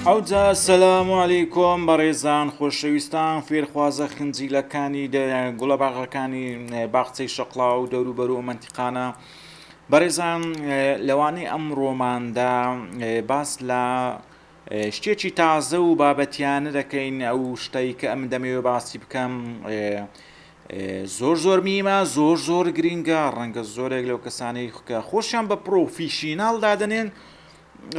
ئەوجا سەلام عەلەیکۆم بەڕێزان خۆشەویستان فێرخوازە خنجیلەکانی گوڵە باغەکانی باخچەی شەقڵا و دەوروبەر و منتیقانە بەڕێزان لەوانەی ئەمڕۆماندا باس لە شتێکی تازە و بابەتیانە دەکەین ئەو شتەی کە ئەم دەمەوێت باسی بکەم زۆر میمە زۆر گرینگە ڕەنگە زۆرێک لەو کەسانەی خۆشیان بە پرۆفیشیناڵ دادەنێن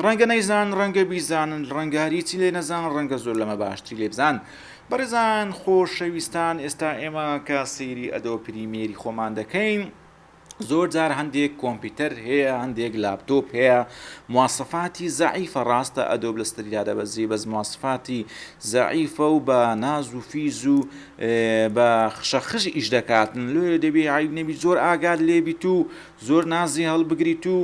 ڕەنگە نەیزان ڕەنگە بیزانن ڕەنگاریی لێ نەزان ڕەنگە زۆر لەمە باشتری لێ بزان بەڕێزان خۆشەویستان ئێستا ئێمە کە سەیری ئەدۆ پریمێری خۆمان دەکەین زۆر جار هەندێک کۆمپیوتەر هەیە هەندێک لاپتۆپ هەیە مواسفاتی زەعیفە ڕاستە ئەدۆ بلستریدا دەبەزی بەس مواسفاتی زەعیفە و بە ناز و فیز و بە خشەخش ئیش دەکاتن لێ دەبێ عیب نەبی زۆر ئاگاد لێبیت و زۆر نازی هەڵبگریت و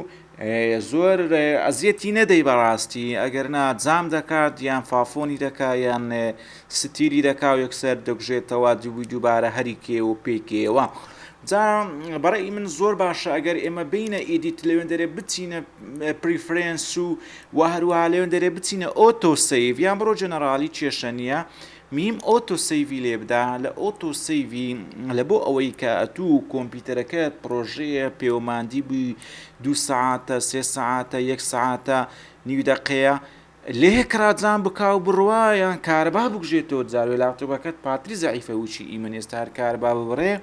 زۆر ئەزیەتی نەدەی بەڕاستی ئەگەر نا جام دەکات یان فافۆنی دەکا یان ستیری دەکا و یەکسەر دەگژێتەوە دووبارە هەریکێ و پێکێەوە جا بەڕێی من زۆر باشە ئەگەر ئێمە بینە ئیدیت لەوێن دەرێ بچینە پریفرێنس و هەروەها لەوێن دەرێ بچینە ئۆتۆ سەیڤ یان بڕۆ جەنەڕالی کێشە نییە میم ئۆتۆ سەیڤی لێ بدا لە ئۆتۆ سەیڤی لە بۆ ئەوەی کە ئەتوو کۆمپیوتەرەکەت پرۆژەیە پێوەماندی بووی 2 سەعاتە 3 سەعاتە 1 سەعاتە نیو دەقەیە لێ کراجان بکاو بڕوا یان کارەبا بگژێتەوە جاروێ لاپتۆپەکەت پاتری زەعیفە وچی ئیمن ئێستا هەر کارەبا ببڕێ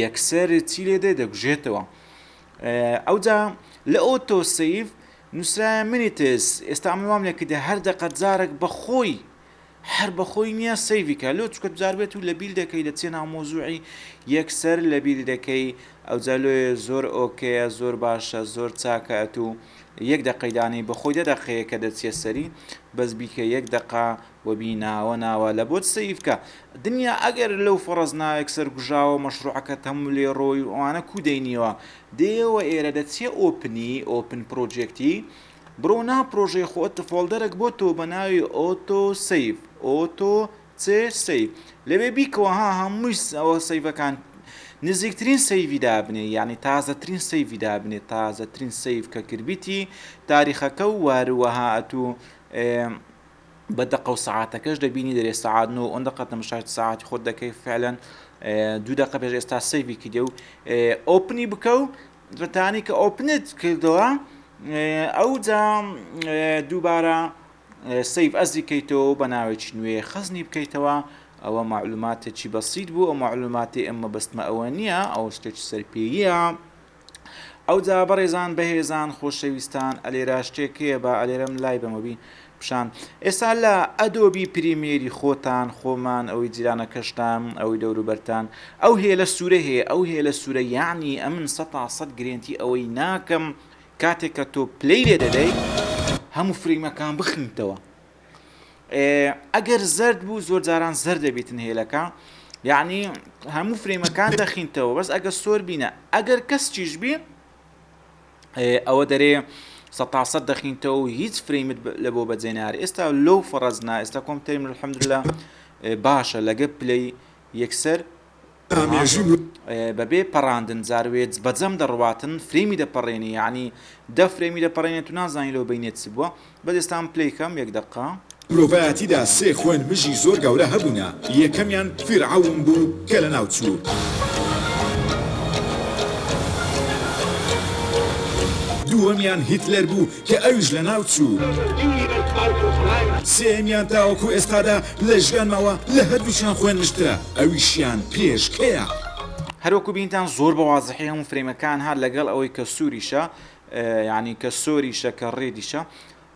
یەکسەر چی لێدە دەگژێتەوە ئەوجا لە ئۆتۆ سەیڤ نووسرایە منیتس ئێستا ئەمەوام لێکردە هەر دەقەت جارێک بەخۆی هەر بەخۆی نییە سەیڤیکە لۆ چکە بجاربێت و لە بیل دەکەی لە چێ ناومۆزوعی یەکسەر لە بیل دەکەی ئەوجا لێ زۆر ئۆکەیە زۆر باشە زۆر چاکەت و یەک دەقەیدانی بەخۆی دەدەقەیە کە دەچێ سەری بەس بیکە یەک دەقا وەبی ناوە لە بۆت سەیڤکە دنیا ئەگەر لەو فەڕەزنا یەکسەر گژاوە مەشروعەکەت هەموو لێ ڕۆی ئەوانە کودەینیوە دێوە ئێرە دەچێ ئۆپنی ئۆپن پرۆجێکتی برۆ نا پرۆژەی خۆت فۆڵدەرێک بۆ تۆ بە ناوی ئۆتۆ سەیڤ ئۆتۆ چێ سەیڤ لەوێ بیکەوە هەمووی ئەوە سەیڤەکان نزیکترین سەیڤی دابنێ یعنی تازەترین سەیڤی دابنێ تازەترین سەیڤ کە کردبیتی تاریخەکە و واروەها ئەتوو بە دقە و سەعاتەکەش دەبینی دەرێ سەعات 9 ئەوەن دەقەت نەمەشات سەعاتی خۆت دەکەی فعلەن 2 دقە پێش ئێستا سەیڤی کردێ و ئۆپنی بکە و بەتانی کە ئۆپنت کردەوە ئەوجا دووبارە سەیڤ ئەزی کەیتەوە بە ناوێکی نوێ خەزنی بکەیتەوە ئەوە معلوماتێکی بەسیط بوو ئەو معلوماتی ئەمە بەستمە ئەوە نییە ئەو شتێکی سەرپێیە ئەوجا بەڕێزان بەهێزان خۆشەویستان ئەلێرا شتێکەیە بە ئەلێرەم لای بەمەبی پیشان ئێستا لە ئەدۆبی پریمێری خۆتان خۆمان ئەوەی جیرانەکەشتان ئەوەی دەوروبەرتان ئەو هەیە لە سوورە هەیە ئەو هەیە لە سوورە یعنی ئەمن 100% گرێنتی ئەوەی ناکەم کاتێک کە تۆ پلەی لێ دەدەی هەموو فریمەکان بخنیتەوە ئەگەر زەرد بوو زۆر جاران زەر دەبێتن هێلەکە یعنی هەموو فرێمەکان دەخینتەوە بەس ئەگە سۆر بینە ئەگەر کەس چیش بی ئەوە دەرێ 100% دەخینتەوە و هیچ فرێمت لە بۆ بەجێناری ئێستا لەو فەڕەزنا ئێستا کۆمپیوتەرم الحەمدوللا باشە لەگە پلەی یەکسەر بەبێ پەڕاندن جاروێت بەجەم دەڕواتن فرێمی دەپەڕێنی یعنی 10 فرێمی دەپەڕێنێت و نازانی لەو بینێت چ بووە بەدەستان پلەیکەم 1 دقە مرۆڤایەتیدا 3 خوێن مژی زۆر گەورە هەبوونە یەکەمیان فیرعەون بوو کە لە ناوچوو دووەمیان هیتلەر بوو کە ئەویش لە ناوچوو سێمیان تاوەکو ئێستادا لە ژیانمەوە لە هەردووشیان خوێنشترە ئەویشیان پێشکەیە هەروەکو بینتان زۆر بە وازەحی هەموو فرێمەکان هەر لەگەڵ ئەوەی کە سووریشە یعنی کە سۆریشە کە ڕێدیشە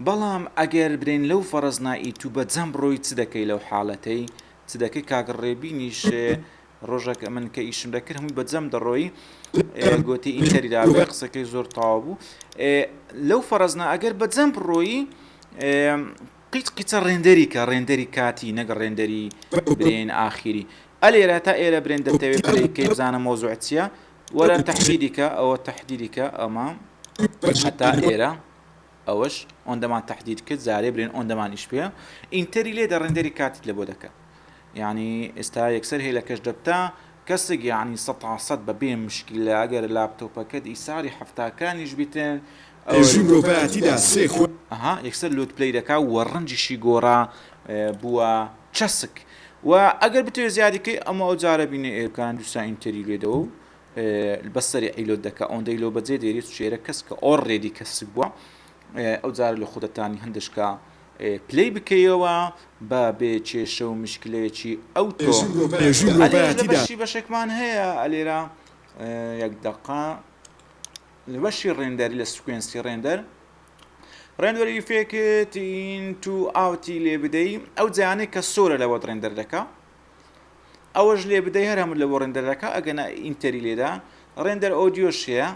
بەڵام ئەگەر برێن لەو فەڕەزنایی تو بەجەم ڕۆی چ دەکەی لەو حاڵەتەی چ دەکەی کاگەڕێبینیش ڕۆژێک من کە ئیشم دەکرد هەمووی بەجەم دەڕۆی گوتی ئینتەریدا بێ قسەکەی زۆر تاوا بوو لەو فەڕەزنا ئەگەر بەجەم ڕۆیی قیچە ڕێندەری کاتی نەگە ڕێندەری برێن ئاخیری ئەلێرە تا ئێرە برێن دەتەوێت پلەیکەی بزانە مۆزوع چییە وەرە تەحدیدیکە ئەوە تەحدیدیکە ئەمە هەتا ئێرە ئەوەش ئۆندەمان تەحدید کرد زارێ برێن ئۆندەمانیش پێ ئینتەری لێ دەڕێندەری کاتیت لە بۆ دەکە یعنی ئێستا یەکسەر هێلەکەش دەبتا کەسێک یعنی 100% بەبێ مشکلە ئەگەر لاپتۆپەکەت ئیساری هەفتاکانیش بیتن ژوور مرۆڤایەتیدا سێ خوێن ئەها یەکسەر لوت پلی دەکا و ڕەنجیشی گۆڕا بووە چەسک و ئەگەر بتوێ زیادیکەی ئەمە ئەو جارە بینێ ئێرکان دووسا ئینتەری لێدەوە و بەسەری ئەیلۆت دەکا ئەوەندەی لۆ بەجێ دێریت شێرە کەس کە ئۆڕێدی کەسک بووە ئەو جارە لە خودەتانی هەندشکا پلی بکەیەوە بە بێ کێشە و مشکلەیەکی ئەو تۆ بەشێکمان هەیە ئەلێرا یەک دەقا لە بەشی ڕێندەری لە سکوێنسی ڕێندەری فێکت ئین تو ئاوتی لێ بدەی ئەو جیانەی کە سۆرە لەوە ڕێندەر دەکا ئەوەش لێ بدەی هەر هەموو لەوە ڕێندەر دەکا ئەگەنە ئینتەری لێدا ڕێندەر ئۆدیۆشەیە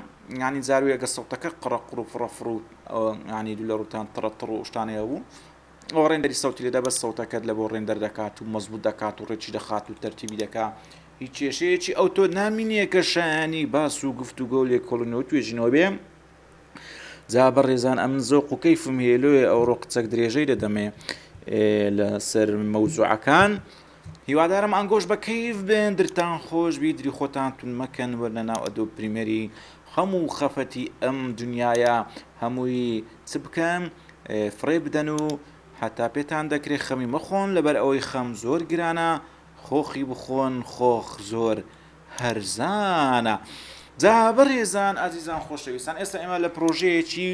ینی زارویەکە سەوتەکە قڕەقڕ و فڕەفڕ و ینی دوو لە ڕوتان تڕەتڕ و شتانەیە بوو ئەو ڕێندەری سەوتی لێدا بە سەوتەکەت لە بۆ ڕێندەر دەکات و مەزبوط دەکات و ڕێکی دەخات و تەرتیبی دەکا هیچ کێشەیەکی ئەو تۆ نامینیە کە شایانی باس و گفتوگۆ و لێکۆڵینەوە توێژینەوە بێ جا بەڕێزان ئەمن زۆق و کەیفم هێلوێ ئەو ڕۆ قچەک درێژەی دەدەمێ لەسەر مەوزوعەکان هیوادارم ئەنگۆش بە کەیف بێن درتان خۆش بیدری خۆتان تون مەکەن وەرنە ناو ئەدۆ پریمەری هەموو خەفەتی ئەم دنیاە هەمووی چ بکەن فڕێ بدەن و حتا پێتان دەکرێت خەمی مەخۆن لەبەر ئەوەی خەم زۆر گرانە خۆخی بخۆن خۆخ زۆر هەرزانە جا بەڕێزان ئازیزان خۆشەویستان ئێستا ئێمە لە پرۆژەیەکی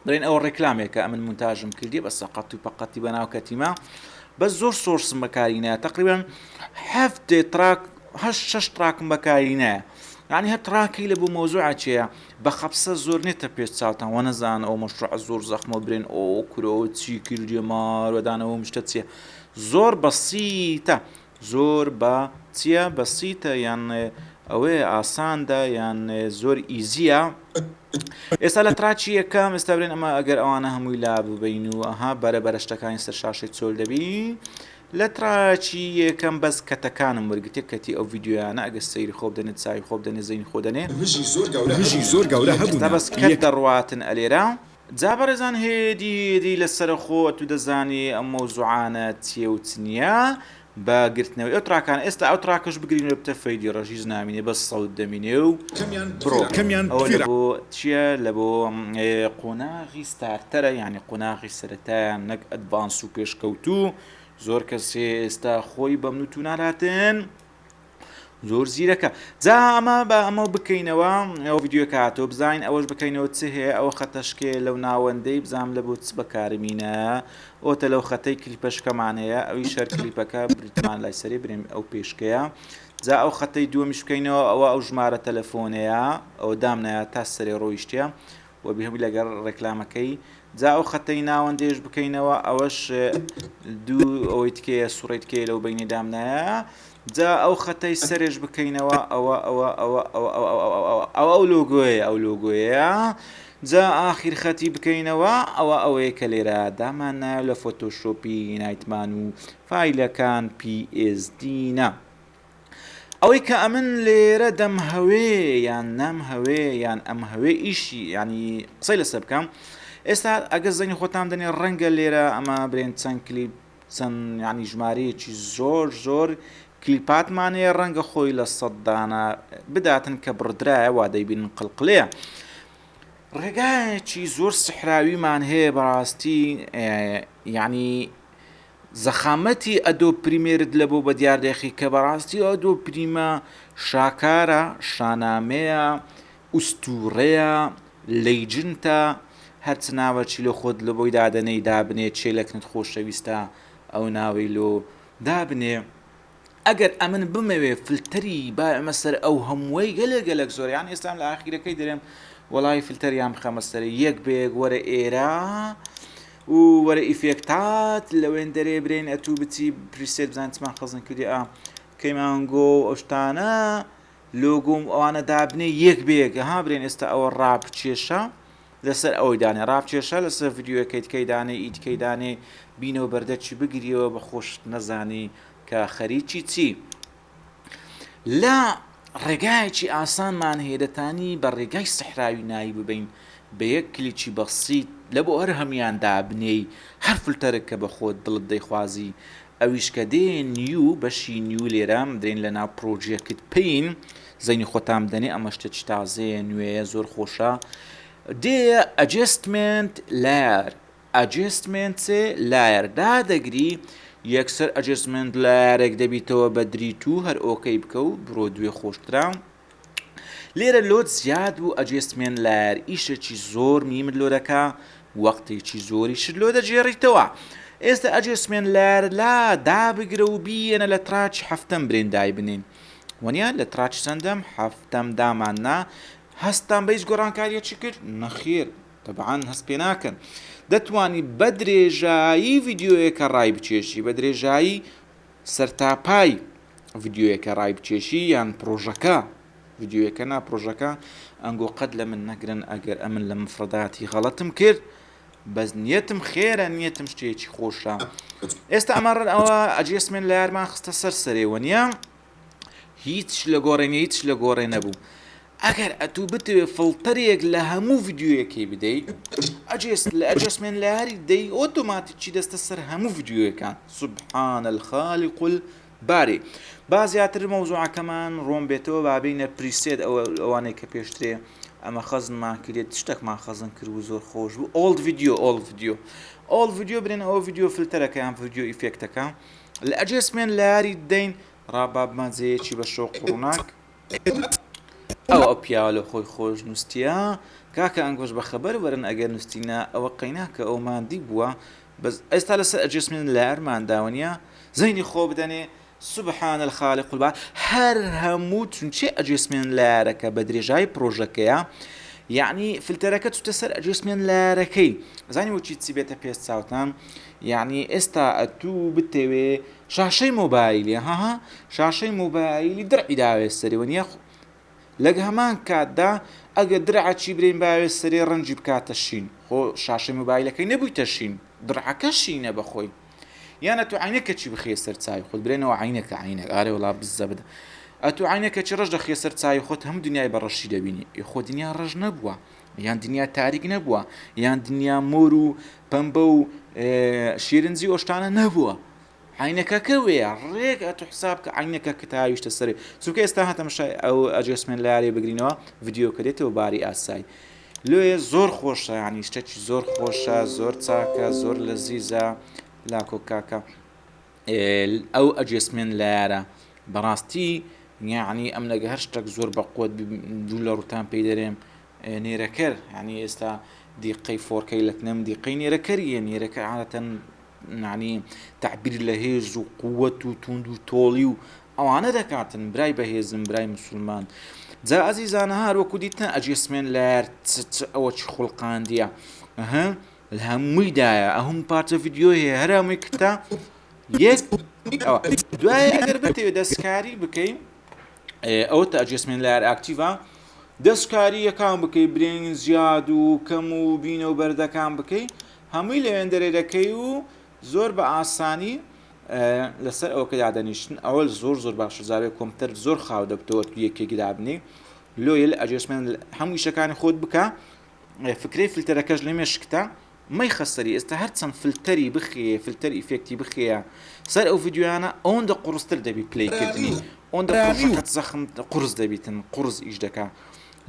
بڵێن ئەوە ڕێکلامێکە ئەمن مونتاژم کردی بە سەقەت و پەقەتی بەناو کەتیمە بە زۆر سۆرسم بەکارینە تقریبا هەفتێ تراک شەش تراکم بەکارینە یعنی هەر تراکی لە بوو مۆزوعە چێە بە خەبسە زۆر نێتە پێش چاوتان وە نەزان ئەو مەشروع زۆر زەخمە برێن ئەو کورۆ چی کردی ماڕۆدانەوە مشتە چیە زۆر بەسیتە زۆر بە چیە بەسیتە یان ئەوەیە ئاساندا یان زۆر ئیزیە ئێستا لە تراچی یەکەم ئێستا برێن ئەمە ئەگەر ئەوانە هەمووی لابووبین و ئەها بەرە شتەکانی سەر شاشەی چۆل دەبی لە تراچی یەکەم بەس کەتەکانم وەرگتێ کەتی ئەو ڤیددیویانە ئەگە سەیری خۆ بدەنێت چاوی خۆ بدەنێ زەینی خۆ دەنێ هژی زۆر گەورە هەبوو بەس کەت دەڕواتن ئەلێرا جا بەڕێزان هێدی لەسەر خۆت و دەزانی ئەم مەوزوعانە چیە و چ نییە باگرتنەوەی ئەو تراکان ئێستا ئەو تراکەش بگرینەوە بتە فەیدی ڕەژیز نامینێ بە سەوت دەمینێ و کەمیان ئەوە بۆ چییە لە بۆ قۆناغی ستارتەرە یعنی قۆناغی سەرەتایان نەک ئەدڤانس و پێشکەوتوو زۆر کەسێ ئێستا خۆی بەم نوت و نالاتن زۆر زیرەکە جا ئەمە بە ئەمە بکەینەوە ئەو ڤیددیۆ کاتۆ بزین ئەوەش بکەینەوە چ هەیە ئەوە خەتەشکێ لەو ناوەندەی بزانام لە بۆ چ بەکارمینە ئۆتە لەو خەتەی کلیپەشکەمانەیە ئەوی شەر کلیپەکە بریتمان لای سەری برێن ئەو پێشکەیە جا ئەو خەتەی دووەمیش بکەینەوە ئەوە ئەو ژمارە تەلەفۆنەیە ئەو دامنایە تا سەرێ ڕۆیشتە و بهەمی لەگەر ڕێکلامەکەی جا ئەو خەتەی ناوەندێش بکەینەوە ئەوەش دوو ئەوەی تکەیە سوڕێت تکەیە لەو بینی دامنایە جا ئەو خەتەی سەرێش بکەینەوە ئەو لۆگۆیە جا ئاخیر خەتی بکەینەوە ئەوەیە کە لێرە دامانە لە فۆتۆشۆپی نایتمان و فایلەکان PSD نە ئەوەی کە ئەمن لێرە دەم هەوێ یان نام هەوێ یان ئەم هەوێ ئیشی ینی قسەی لەسەر بکەم ئێستا ئەگە زەنی خۆتان دەنێ ڕەنگە لێرە ئەمە برێن چەند کلیپ چەند ینی ژمارەیەکی زۆر کلیپاتمانەیە ڕەنگە خۆی لە سەددانە بداتن کە بڕدرایە وا دەیبین قڵقلەیە ڕێگایەکی زۆر سحراویمان هەیە بەڕاستی ینی زەخامەتی ئەدۆ پریمێرت لە بۆ بە دیاردەخی کە بەڕاستی ئەدۆ پریمە شاکارە شانامەیە ئوستورەیە لەیجنتە هەرچ ناوەچی لە خۆت لە بۆی دادەنەی دابنێ چێلەکنت خۆشەویستە ئەو ناوەی لۆ دابنێ ئەگەر ئەمن بمەوێ فلتەری با ئەمە سەر ئەو هەمووی گەلێک زۆریان ئێستان لە ئاخیرەکەی دەرێم وەڵی فلتەریان بخەمە سەر یەک بێک وەرە ئێرە و وەرە ئیفێکتات لەوێن دەرێ برێن ئەتوو بچی پریسێت بزان چمان خەزن کردی کەیمانگۆ ئەوشتانە لۆگۆم ئەوانە دابنێ یەک بێک ها برێن ئێستا ئەوە ڕابچێشە لەسەر ئەوەی دانێ ڕابچێشە لەسەر ڤیددیۆەکەیتکەی دانێ ئیتکەی دانێ بینەوە بەردەچی بگریەوە بە خۆش نەزانی کە خەریکی چی لە ڕێگایەکی ئاسانمان هێدەتانی بە ڕێگای سەحراوی نایی ببین بە یەک کلیکی بەسیت لە بۆ هەر هەمیان دابنێی هەر فلتەرێک کە بە خۆت دڵت دەیخوازی ئەویش کە دێ نیو بەشی نیو لێرەم درێن لە ناو پرۆژێکت پێین زەینی خۆتام دەنێ ئەمە شتێکی تازەیە نوێیە زۆر خۆشە دێ ئەجستمنت لایر دادەگری یەکسەر ئەجستمنت لایرێک دەبیتەوە بە دریت و هەر ئۆکەی بکە و بڕۆ دوێ خۆشترا لێرە لۆت زیاد بوو ئەجستمنت لایر ئیشێکی زۆر میمت لۆ دەکا وەختێکی زۆری شت لۆ دەجێڕیتەوە ئێستا ئەجستمنت لایر لا دابگرە و بیەنە لە تراچ هەفتەم برێندای بنین وەنیا لە تراچ چەندەم هەفتەم داماننا هەستان بەیس گۆڕانکاریەکی کرد نەخێر تەبعاان هەست پێ ناکەن دەتوانی بە درێژایی ڤیددیۆیەکە ڕای بچێشی بە درێژایی سەرتاپای ڤیددیۆیەکە ڕای بچێشی یان پرۆژەکە ڤیددیۆیەکە نا پرۆژەکە ئەنگۆ قەت لە من نەگرن ئەگەر ئەمن لە مفرەداتی غەڵەتم کرد بەس نیەتم خێرە نیەتم شتێکی خۆشە ئێستا ئەمەڕەن ئەوە ئەجێسمێن لە یارمان خستە سەر سەرێوە نیە هیچ لە گۆڕێنە هیچ لە گۆڕێ نەبوو ئەگەر ئەتوو بتوێ فڵتەرێک لە هەموو ڤیددیۆیەکەی بدەیت لە ئەجێسمێن لە یاری دەی ئۆتۆماتیکی دەستە سەر هەموو ڤیددیۆیەکان سوبحانە الخالق الباری با زیاتر مەوزوعەکەمان ڕۆم بێتەوە بابینە پریسێت ئەوانەی کە پێشترێ ئەمە خەزنمان کرێت شتێکمان خەزن کرد و زۆر خۆش بوو ئۆڵد ڤیددیۆ برێن ئەوە ڤیددیۆ فلتەرەکە یان ڤیددیۆ ئیفێکتەکە لە ئەجێسمێن لە یاری دەین ڕابابمان جەیەکی بە شۆق ڕووناک ئەو پیاوە لە خۆی خۆش نووسە کاکە ئەنگۆش بە خەبەر وەرن ئەگەر نووسینە ئەوە قەیناکە ئەوماندی بووە بەس ئێستا لەسەر ئەجێسمێن لە یارمانداوەنیە زەینی خۆ بدەنێ سبحان الخالق البار هەر هەموو چونچێ ئەجێسمێن لە یارەکە بە درێژای پرۆژەکەیە یعنی فلتەرەکە چوتە سەر ئەجێسمێن لە یارەکەی زانی وچی چی بێتە پێست چاوتان یعنی ئێستا ئەتوو بتەوێ شاشەی مۆبایلی شاشەی مۆبایلی درعی داوێت سەریوەنیە لەگە هەمان کاتدا ئەگە درعچی برین باوێت سەرێ ڕەنجی بکاتە شین خۆ شاشەی مۆبایلەکەی نەبوویتە شین درعەکە شینە بەخۆی یانە تو عینەکەچی بخێ سەر چاوی خۆت برێنەوە عینەکە عینە ئارێ وڵا بزە بدە ئەتو عینەکەچی ڕەش دەخێ سەر چاوی خۆت هەم دنیای بەڕەشی دەبینی خۆ دنیا ڕەش نەبووە یان دنیا تاریک نەبووە یان دنیا مۆر و پەمبە و شیرنجی ئۆشتانە نەبووە عینەکەکە وەیە ڕێک ئەتو حساب کە عینەکە کە تاویشتە سەری چونکە ئێستا هاتەمەشای ئەو ئەجێسمێن لە یارێ بگرینەوە ڤیددیۆ کردێتەوە باری ئاسایی لێ زۆر خۆشە ینی شتێکی زۆر خۆشە زۆر چاکە زۆر لەزیزە لاکۆ کاکە ئەو ئەجێسمێن لە یارە بەڕاستی یعنی ئەم لەگە هەر شتێک زۆر بەقوت دوو لە ڕوتان پێی دەرێم نێرەکەر ینی ئێستا دیقەی فۆرکەی لەکنەم دیقەی نێرەکەریە نێرەکە عادەتەن نعنی تعبیر لە هێز و قووەت و توند و تۆڵی و ئەوانە دەکاتن برای بەهێزم برای مسلمان جا ئەزیزانە هەروەکو دیتە ئەجێسمێن لە یار ئەوە چ خوڵقاندیە لە هەموویدایە ئەهەم پارچە ڤیددیۆ هەیە هەر هەمووی کتە یەک دوای ئەگەر بتەوێ دەستکاری بکەین ئەوە تا ئەجێسمێن لە یار ئاکتیڤە دەستکاری یەکان بکەی برێن زیاد و کەم و بینە و بەردەکان بکەی هەمووی لەوێندەرێ دەکەی و زۆر بە ئاسانی لەسەر ئەوکە دادەنیشتن ئەوە زۆر باش زاوێ کۆمپیوتەر زۆر خاو دەبتەوە یەکێکی دابنی لۆیە لە ئەجێسمێن هەموو شەکانی خۆت بکە فکرەی فلتەرەکەش لە مێشکتە مەی خەسەری ئێستا هەرچەند فلتەری بخێ فلتەر ئیفێکتی بخەیە سەر ئەو ڤیددیۆیانە ئەوەندە قورستر دەبی پلەیکردنی ئەوەندە زەخم قورس دەبیتن قورس ئیش دەکا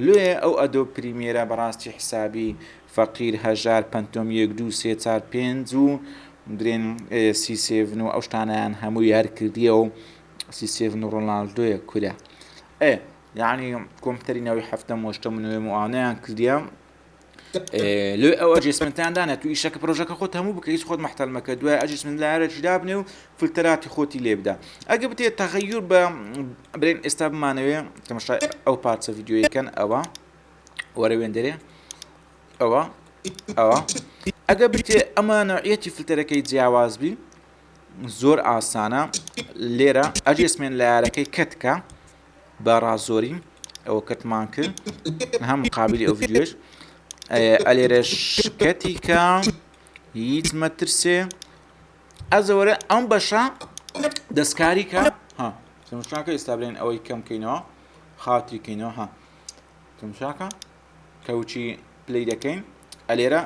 لێ ئەو ئەدۆ پریمێرە بەڕاستی حسابی فەقیر هەژار پەنتۆم 1 2 3 4 5 و درێن C7 و ئەو شتانیان هەموو یار کردیە و C7 و ڕۆناڵدۆیە کورە یعنی کۆمپیوتەری نەوەی هەفتەم وەشتەم نوێ موانەیان کردیە لێ ئەو ئەجێسمنتیاندانە تو ئیشەکە پرۆژەکە خۆت هەموو بکە هیچ خۆت مەحتەلمەکە دوای ئەجێسمنت لە یارێکی دابنێ و فلتەراتی خۆتی لێ بدە ئەگە بتێت تەغەیور بە برێن ئێستا بمانەوێ تەماشای ئەو پارچە ڤیددیۆیەکەن ئەوە وەرە وێندەرێ ئەوە ئەگە بتێ ئەمە نوعیەتی فلتەرەکەی جیاوازبی زۆر ئاسانە لێرە ئەجێسمێن لە یارەکەی کەتکە بە ڕازۆری ئەوە کەتمان کرد هەم قابلی ئەو ڤیددیۆش ئەلێرە شکەتیکە هیچ مەترسێ ئەزەوەرە ئەم بەشە دەستکاریکە تەماشاکە ئێستا بڵێن ئەوەی کەمکەینەوە خاتریکەینەوە تەماشاکە کەوچی پلەی دەکەین ئەلێرە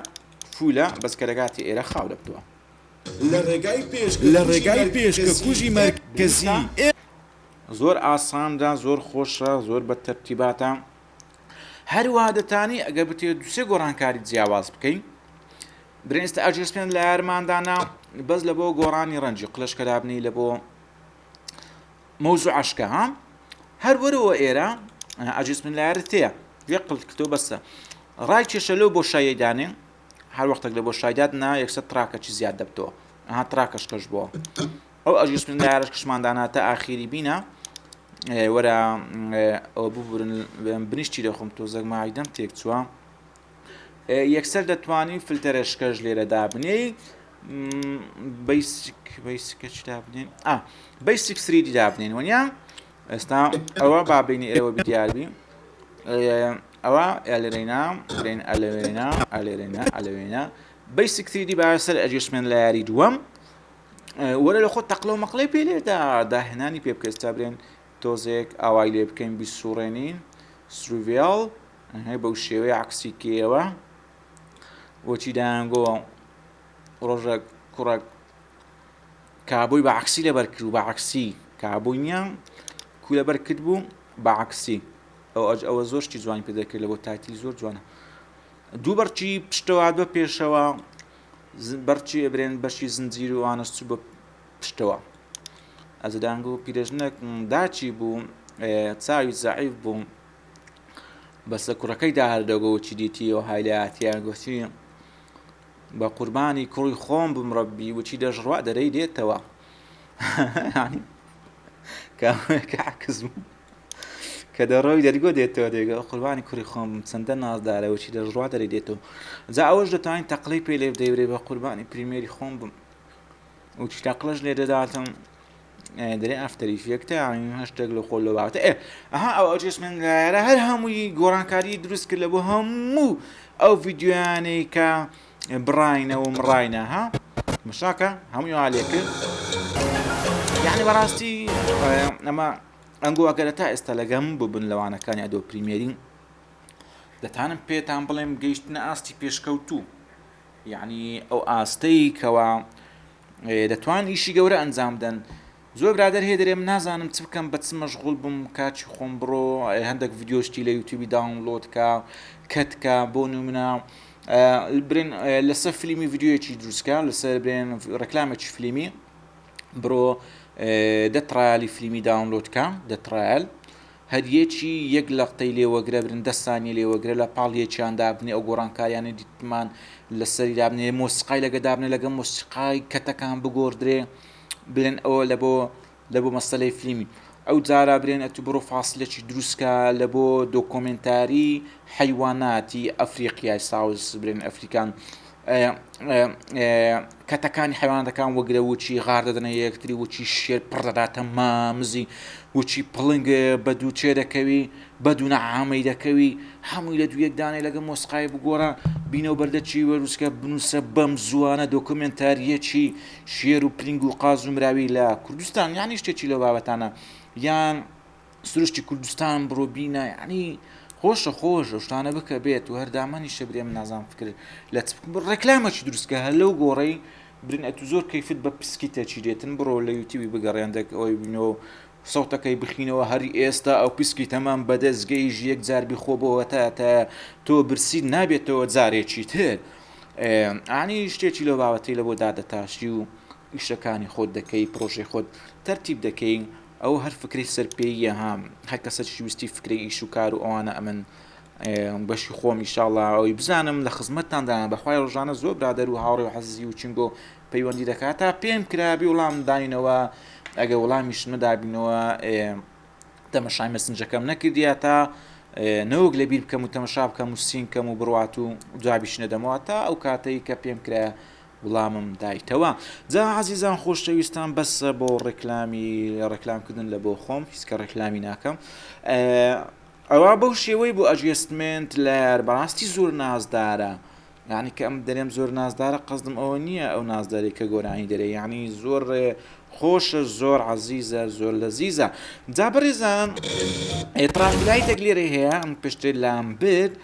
فولە بەسکەرەگاتی ئێرە خاو دەبتووە لە ڕێگای پێشکە کوژی مەرکەزی زۆر ئاساندا زۆر خۆشە زۆر بە تەرتیباتە هەروە دەتانی ئەگە بتێت دوسێ گۆڕانکاری جیاواز بکەین برێنستە ئەجێسپێن لە یارماندانا بەس لە بۆ گۆڕانی ڕەنجی قلشکەدابنی لە بۆ مەوزوع عشکە ها هەر وەرەوە ئێرە ئەجێسپێن لە یارە تەیە یەک قلکتۆ بەسە ڕای کێشە لەو بۆ شایدانێ هەر وەختێک لە بۆ شایدات نا یەکسەر تراکەکی زیاد دەبتەوە ئەها تراکەش کەش بووە ئەو ئەجێسپێن لە یارەش کشمانداناتە ئاخیری بینە وەرە ئەو ببورن بنیشتی دەخۆم تۆ زەگمایدەم تێک چووە یەکسەر دەتوانین فلتەرشکەش لێرە دابنێ بیسکە چ دابنێن بیسیک 3D دابنێن وەنیا ئێستا ئەوە بابینی ئێوە دیاربی ئەوە ئەلێرەینا برێن ئەلێرێنا ئەلێرێنا ئەلەوێنا بیسیک 3D باسەر ئەجێسمێن لە یاری دووەم وەرە لە خۆ تەقلە و مەقلەی پێ لێدا داهێنانی پێ بکە ئێستا برێن تۆزێک ئاوای لێ بکەین بیسوڕێنین سروڤیاڵ هەی بەو شێوەیە عکسی کێوە وەچی دایانگۆ ڕۆژێک کوڕێک کابووی بە عکسی لەبەر کرد و بە عکسی کابووی نییە کو لەبەر کرد بوو بە عکسی ئەوە زۆر شتی جوانی پێ دەکرد لە بۆ تایتیل زۆر جوانە دوو بەرچی پشتەوە بە پێشەوە بەرچی ئەبرێن بەشی زنجیر و ئانەستوو بە پشتەوە ئەزدانگۆ پیرەژنێک داچی بوو چاوی زەعیف بوو بەسە کوڕەکەی داهردەگۆچی دیتیەوە هایلایەتیان گوتی بە قوربانی کوڕی خۆم بمڕەبی وچی دەژڕوا دەرەی دێتەوە کە عکس بوو کە دەڕۆی دەرگۆ دێتەوە دێگە قوربانی کوڕی خۆم چەندە نازدارە وچی دەژڕوا دەرەی دێتەوە جا ئەوەش دەتوانین تەقلەی پێ لێ بدەیورێ بە قوربانی پریمێری خۆم بم وچی تەقلەش لێ دەداتم دەرێ ئافتەریفیەکتە هەشتێک لە خۆل لەباوتە ئەها ئەو ئەجێسمێن لایەرە هەر هەمووی گۆڕانکاری دروست کرد لە بۆ هەموو ئەو ڤیدیۆیانەی کە بڕاینەوە مڕاینە ها مشاکە هەمووی هاالێ کرد یعنی بەڕاستی ئەمە ئەنگۆ ئەگەرە تا ئێستا لەگەم ببن لەوانەکانی ئەدۆ پریمێرین دەتانم پێتان بڵێم گەیشتنە ئاستی پێشکەوتوو یعنی ئەو ئاستەی کەوە دەتوان ئیشی گەورە ئەنجام بدەن زۆر برادەر هەیە دەرێم نازانم چ بکەم بە چ مەشغوڵ بم کاچی خۆم بڕۆ هەندێک ڤیدیۆشتی لە یوتیوبی داونلۆد کەتکە بۆ نمونە برێن لەسەر فیلمی ڤیدیۆیەکی دروستکە لەسەر برێن ڕێکلامێکی فیلمی بڕۆ دە ترایالی فیلمی داونلۆدکە دە ترایال هەریەکی یەک لەقتەی لێوەگرە برن 10 سانیە لێوەگرە لە پاڵیەکیان دابنێ ئەو گۆڕانکاریانە دیتمان لەسەری دابنێ مۆسیقای لەگە دابنێ لەگە مۆسیقای کەتەکان بگۆڕدرێ برێن ئەوە لە بۆ مەسەلەی فیلمی ئەو جارا برێن ئەتو بڕۆ فاسلێکی دروستکە لە بۆ دۆکۆمنتاری حیواناتی ئەفریقیای ساوز برێن ئەفریکان کەتەکانی حیوانەکان وەگرە وچی غار دەدەنە یەکتری وچی شێر پڕ دەداتە مامزی وچی پڵنگ بە دووچێ دەکەوی بە دوو نەعامەی دەکەوی هەمووی لە دوو یەکدانەی لەگە مۆسقای بگۆڕە بینەوە بەردەچی وەروسکە بنووسە بەم زوانە دۆکمنتاریەکی شێر و پلنگ و قاز و مراوی لە کوردستان یعنی شتێکی لە بابەتانە یان سروشتی کوردستان بڕۆ بینە یعنی خۆشە خۆش شتانە بکە بێت و هەردامانی شەبرێ من نازان فکر لە ڕێکلامێکی دروستکە هەر لەو گۆڕەی برین ئەتو زۆر کەیفت بە پسکیتێکی دێتن بڕۆ لە یوتیوبی بگەڕێندێک ئەوەی بینەوە سەوتەکەی بخینەوە هەری ئێستا ئەو پیسکی تەمام بەدەستگەیژ یەک جار بخۆبەوە تا تۆ برسید نابێتەوە جارێکی تر ئانی شتێکی لەو بابەتەی لە بۆ دادەتاشی و ئیشەکانی خۆت دەکەی پرۆژەی خۆت تەرتیب دەکەی ئەو هەر فکری سەرپێیە هەر کەسەی ویستی فکری ئیش و کار و ئەوانە ئەمن بەشی خۆم ئیشاڵڵا ئەوی بزانم لە خزمەتتاندا بەخوای ڕۆژانە زۆر برادەر و هاوڕێ و حەزی و چنگۆ پەیوەندی دەکات تا پێم کرابی وڵام داینەوە ئەگە وڵامیش نەدابینەوە تەمەشای مەسنجەکەم نەکردیە تا نەوەک لە بیر بکەم و تەمەشا بکەم و سینکەم و بڕوات و جوابیش نەدەمەوە تا ئەو کاتەی کە پێم کرا وڵامم دایتەوە جا عەزیزان خۆشەویستان بەسە بۆ ڕێکلامکردن لە بۆ خۆم هیچکە ڕێکلامی ناکەم ئەوە بەو شێوەی بۆ ئەجێستمنت لە بەڕاستی زۆر نازدارە یعنی کە ئەم دەرێم زۆر نازدارە قەزدم ئەوە نییە ئەو نازداری کە گۆرانی دەرێ یعنی زۆر خۆشە زۆر عەزیزە زۆر لەزیزە جا بەڕێزان ترافلایتێک لێرە هەیە ئەم پشتێ لام برد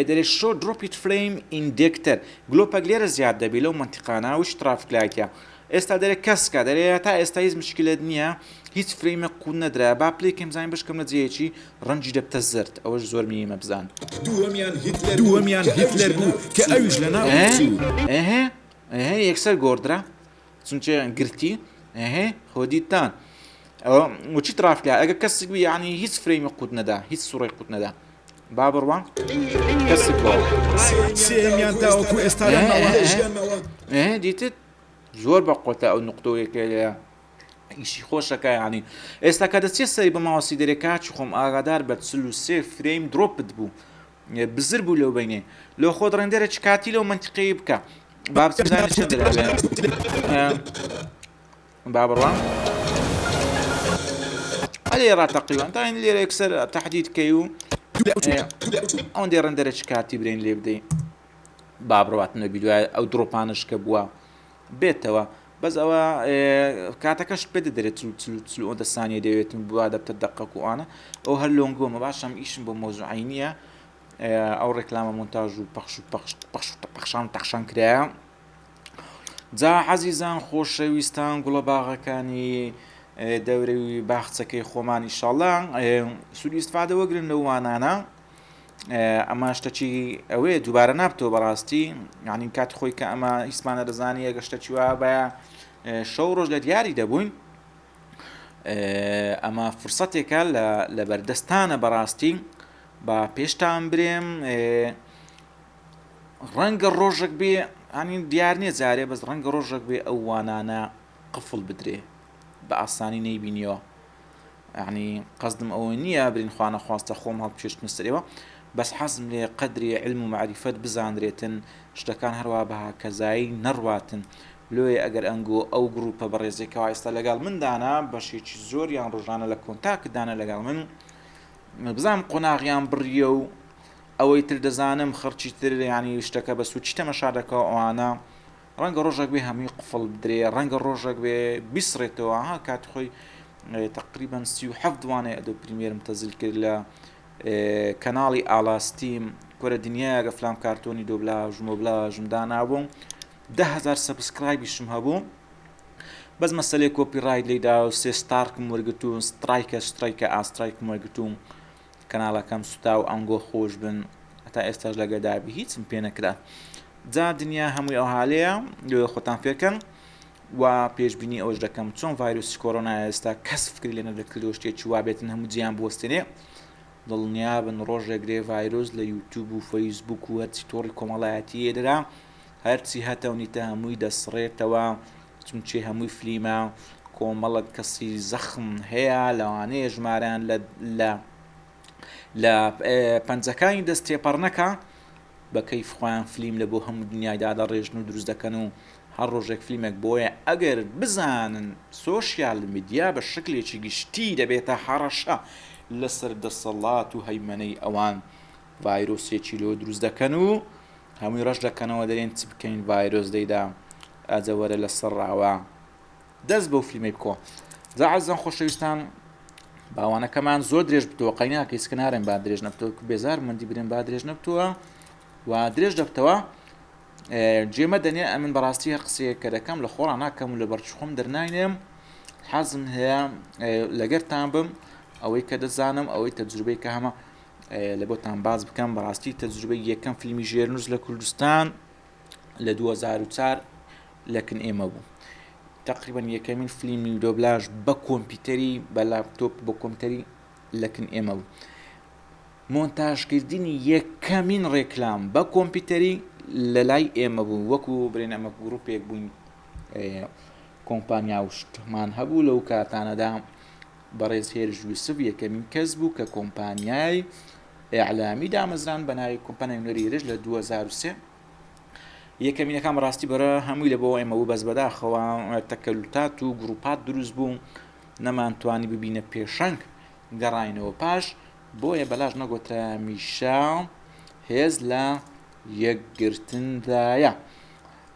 دەرێ شۆ دروپیت فلیم ئیندێکتەر گلۆپەک لێرە زیاد دەبێت لەو منتیقانە وش ترافلایتە ئێستا دەرێ کەسکە دەرێ تا ئێستا هیچ مشکلت نییە هیچ فرێمە قوت نەدرا با پلێکم زانین بشکەم لە جەیەکی ڕەنجی دەبتە زرد ئەوەش زۆر میمە بزان دووەمیان هیتلەر بوو کە ئەویش لە ناو یەکسەر گۆڕدرا چونچە گرتی خۆدیتان ئەوە وچی ترافکە ئەگە کەسێک یعنی هیچ فرێمی قوت نەدا هیچ سوڕی قوت نەدا با بڕوان کەسێک سێمیان تاوەکو ئێستا دیتت زۆر بە قوتە ئەو نقطەیەکە لە ئیشی خۆشەکە ینی ئێستا کە دەچێت سەری بە ماوەسی دەرێکاچی خۆم ئاگادار بە 43 فریم درۆپت بوو بزر بوو لەو بینێ لۆ خۆت ڕێندەرە چ کاتی لەو منتیقی بکە بابزانە چەند با بڕوان ئەلێ ڕاتەقیوان تا لێرە یەکسەر تەحدیدکەی و ئەوەندێ ڕێندەرە چ کاتی برین لێ بدەین با بڕواتنە بیدوای ئەو درۆپانش کە بووە بێتەوە بەس ئەوە کاتەکەش پێ دەدرێت ئەوەندە سانیە دەوێتم بوا دەبتە دەقەک و ئانە ئەو هەر لۆنگۆمە باشم ئیشم بۆ مۆزوعی نییە ئەو ڕێکلامە مونتاژ و پەخشان تەخشان کرایە جا عەزیزان خۆشەویستان گوڵە باغەکانی دەورەوی باخچەکەی خۆمان ئینشاڵڵا سوودی ئیستفادە وەگرن لەو وانانە ئەمە شتەکی ئەوەیە دووبارە نابتەوە بەڕاستی یعنی کات خۆی کە ئەمە هیچمانە دەزانی ئەگە شتەکی وا بە شەو ڕۆژ لە دیاری دەبووین ئەمە فرسەتێکە لە بەردەستانە بەڕاستی بە پێشتان برێم ڕەنگە ڕۆژێک بێ ئەنی دیار نییە جارێ بەس ڕەنگە ڕۆژێک بێ ئەو وانانە قفڵ بدرێ بە ئاسانی نەیبینیەوە یعنی قەزدم ئەوە نییە برین خوانە خواستە خۆم هەڵبچێشتنە سەرەوە بەس حەزم لێ قەدری علم و معریفەت بزانرێتن شتەکان هەروە بەها کەزایی نەڕواتن لۆی ئەگەر ئەنگۆ ئەو گروپە بەڕێزێکەوە ئێستا لەگەڵ مندانە بەشێکی زۆریان ڕۆژانە لە کۆنتاکتدانە لەگەڵ من بزانم قۆناغیان بڕیە و ئەوەی تر دەزانم خەرچی تر ینی شتەکە بە سوچی تەمەشارەکە ئەوانە ڕەنگە ڕۆژێک بێ هەمووی قفڵ بدرێ ڕەنگە ڕۆژێک بێ بیسڕێتەوە ها کات خۆی تقریبا 37 دوانێ ئەدۆ پریمێرم تەزیل کرد لە کەناڵی ئالاستیم کۆرە دنیاگە فلام کارتۆنی دۆبلاژ مۆبلاژم دانابووم 10,000 سەبسکرایبیشم هەبوو بەس مەسەلەی کۆپیڕایت لێدا و سێ ستارکم وەرگتوون سترایکە ئاسترایکم وەرگتووم کەناڵەکەم سوتا و ئەنگۆ خۆش بن هەتا ئێستاش لەگەدابی هیچم پێ نەکرا جا دنیا هەمووی ئەو حالەیە لێ خۆتان فێرکەن و پێشبینی ئەوش دەکەم چۆن ڤایرۆسی کۆرۆنا ئێستا کەس فکری لێ نەدەکردەوە شتێکی وا بێتن هەموو جیان بوەستێنێ دڵنیا بن ڕۆژێک گرێ ڤایرۆس لە یوتیوب و فەیسبوک و هەرچی تۆڕی کۆمەڵایەتی دەرا هەرچی هەتەونیتە هەمووی دەسڕێتەوە چونچێ هەمووی فلیمە کۆمەڵک کەسی زەخم هەیە لەوانەیە ژمارەیان لە پەنجەکانی دەست تێپەڕنەکە بە کەیف خۆیان فلیم لە بۆ هەموو دنیایدا دەڕێژن و دروست دەکەن و هەر ڕۆژێک فلیمێک بۆیە ئەگەر بزانن سۆشیال میدیا بە شکلێکی گشتی دەبێتە هەڕەشە لەسەر دەسەڵات و هەیمەنەی ئەوان ڤایرۆسێکی لۆ دروست دەکەن و هەمووی ڕەش دەکەنەوە دەرێن چ بکەین ڤایرۆس دەیدا ئەجەوەرە لەسەر ڕاوە دەست بەو فلیمەی بکۆ جا عەزیزان خۆشەویستان باوانەکەمان زۆر درێژ بتەوە قەیناکە هیچ نارێن با درێژ نەبتەوە بێزار مندی برێن با درێژ نەبتەوە و درێژ دەبتەوە جێمە دەنێ ئەمن بەڕاستی هەر قسەیە کە دەکەم لە خۆڕان ناکەم و لە بەرچخۆم دەرناینێم حەزم هەیە لەگەرتان بم ئەوەی کە دەزانم ئەوەی تەجروبەی کە هەمە لە بۆتان باز بکەم بەڕاستی تەجروبەی یەکەم فیلمی ژێرنووس لە کوردستان لە 2004 لەکن ئێمە بوو تقریبا یەکەمین فیلمی دۆبلاژ بە کۆمپیوتەری بە لاپتۆپ بە کۆمپیوتەری لەکن ئێمە بوو مۆنتاژکردنی یەکەمین ڕێکلام بە کۆمپیوتەری لە لای ئێمە بوو وەکو برێن ئەمە گروپێک بووین کۆمپانیا و شتمان هەبوو لەو کاتانەدا بەڕێز هێرش یوسف یەکەمین کەس بوو کە کۆمپانیای ئیعلامی دامەزران بە ناوی کۆمپانیای نوێریێرش لە 2003 یەکەمینەکان ڕاستی بەرە هەمووی لە بۆ ئێمە بوو بەس بەداخەوە تەکەلوتات و گروپات دروست بوو نەمانتوانی ببینە پێشەنگ گەڕاینەوە پاش بۆیە بەلاژ نەگۆترە میشا هێز لە یەکگرتندایە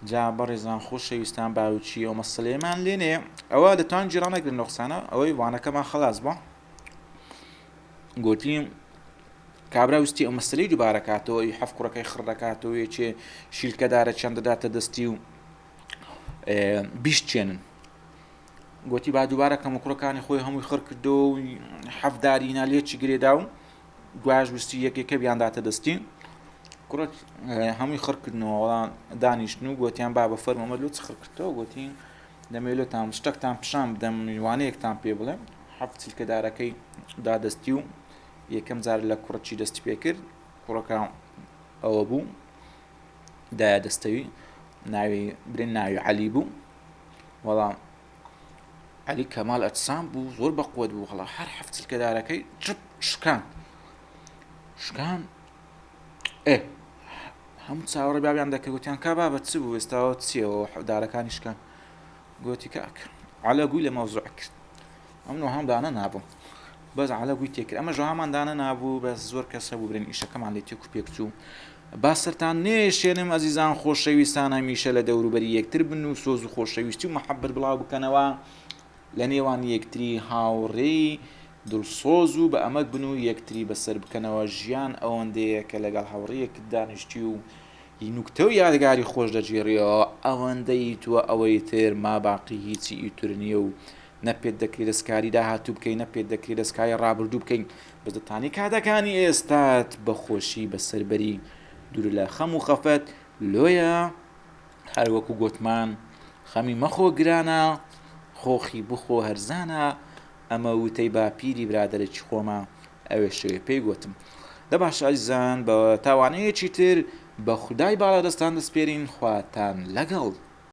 جا بەڕێزان خۆشەویستان باوچی ئەو مەسەلەیەمان لێنێ ئەوە دەتوان جیران نەگرن نۆخسانە ئەوەی وانەکەمان خەلاص بووە گوتیم کابرا وستی ئەو مەسەلەی دووبارەکاتەوە حەف کوڕەکەی خڕدەکاتەوە یەکێ شیلکەدارە چەند دەداتە دەستی و بیشتێنن گوتی با دووبارە کەم و کوڕەکانی خۆی هەمووی خڕ کردو و حەفدارینا لێکی گرێدا و گواژ وستی یەکێکە بیانداتە دەستی کوڕەت هەمووی خڕکردنەوە وەڵام دانیشتن و گوتیان با بە فەرمەمە لۆ چ خڕکردەوە گوتی دەمێلێتان شتێکتان پیشان بدەم میوانەیەکتان پێ بڵێم حەفت چیلکەدارەکەی دادەستی و یەکەم جار لە کوڕەچی دەستی پێ کرد کوڕەکە ئەوە بوو دایە دەستەوی ناوی برێن ناوی عەلی بوو وەڵام عەلی کەمال ئەجسام بوو زۆر بەقووەت بوو هەڵا هەر حەفت چیلکەدارەکەی شکان هەموو چاوەڕێ بابیان دەکە گوتیان کا بابە چ بوو ئێستاوە چیەوە دارەکانی شکان گوتی کاک عەلەگووی لە مەوزوع کرد ئەمنەوە هەمدانە نابوو بەس عەلەگووی تێکرد ئەمە ژەهاماندانە نابوو بەس زۆر کەسە بوو برێن ئیشەکەمان لێ تێک و پێکچوو با سەرتان نێشێنم ئەزیزان خۆشەویستان هەمیشە لە دەوروبەری یەکتر بن و سۆز و خۆشەویستی و مەحەبەت بڵاو بکەنەوە لە نێوان یەکتری هاوڕێی دڵسۆز و بە ئەمەک بن و یەکتری بەسەر بکەنەوە ژیان ئەوەندەیە کە لەگەڵ هاوڕێیەک دانیشتی و نوکتە و یادگاری خۆش دەگیڕیەوە ئەوەندەی تووە ئەوەی تر ما باقی هیچی ئیتر نییە و نەپێت دەکرێت دەستکاری داهاتوو بکەین نەپێت دەکرێت دەستکاری ڕابردوو بکەین بەس دەتانی کاتەکانی ئێستات بەخۆشی بەسەربەری دوور لە خەم و خەفەت لۆیە هەروەکو گوتمان خەمی مەخۆ گرانە خۆخی بخۆ هەرزانە ئەمە وتەی باپیری برادەرێکی خۆمە ئەوێ شوێ پێی گوتم لە باش ئازیزان بە تاوانەیەکی تر بە خودای باڵا دەستان دەسپێرین خواتان لەگەڵ